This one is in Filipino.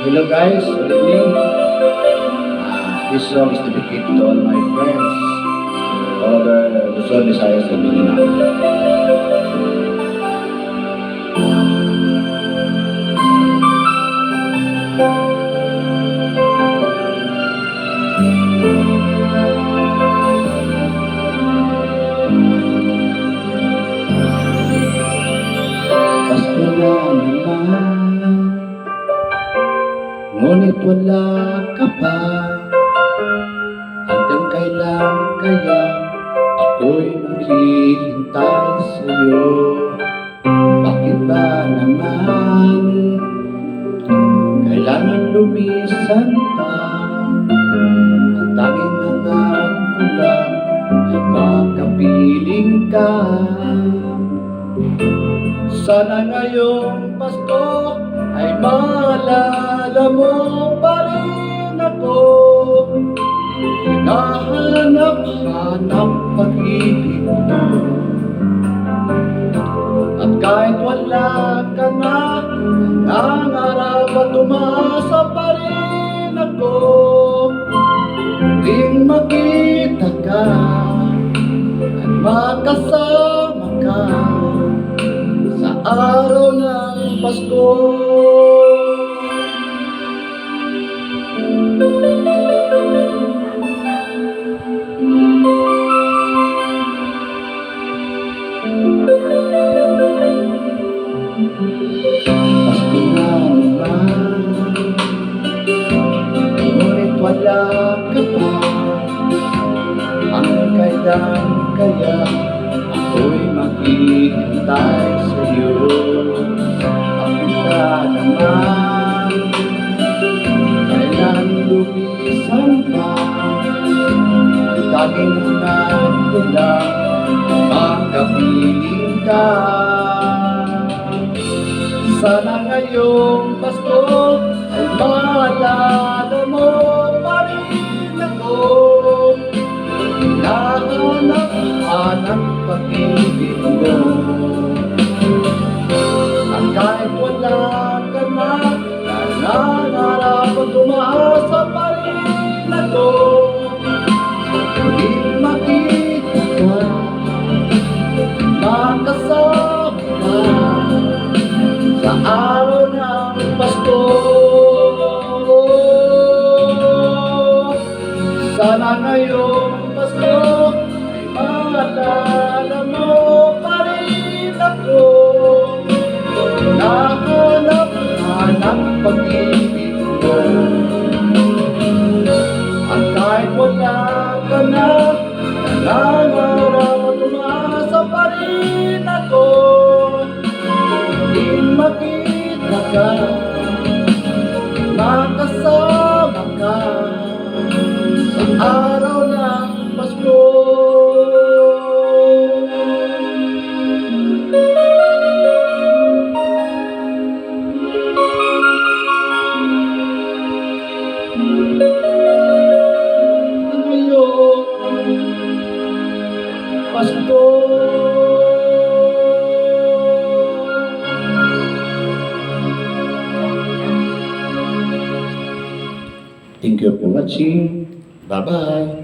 Hello guys, good evening. This song is dedicated to all my friends all over Luzon, Visayas, and Mindanao. Pasko na naman, ngunit wala ka pa. Hanggang kailan kaya ako'y maghihintay sa'yo? Bakit ba naman kailangan lumisan pa? Ang tanging nangarap ko lang ay makapiling ka. Sana ngayong Pasko ay maalala mo pa rin ako. Hinahanap-hanap pag-ibig mo. At kahit wala ka na, nangarap at umasa pa rin ako. Muling makita ka at makasama ka sa araw ng Pasko. Pasko na naman, ngunit wala ka pa. Hanggang kailan kaya ako'y maghihintay sa'yo? Bakit ka naman kailan lumisan pa? Ang tanging hanap ko lang makapiling ka. Sana ngayong Pasko ay maalala mo pa rin ako. Hinahanap-hanap pag-ibig mo. At kahit wala ka na, nangangarap at umaasa pa rin ako. Muling makita ka, makasama ka sa araw ng Pasko. Sana ngayong Pasko ay maalala mo pa rin ako. Hinahanap-hanap pag-ibig mo. At kahit wala ka na, nangangarap at umasa pa rin ako. Muling makita ka, makasama ka sa araw ng Pasko. Ngayong Pasko. Thank you for watching. Bye-bye.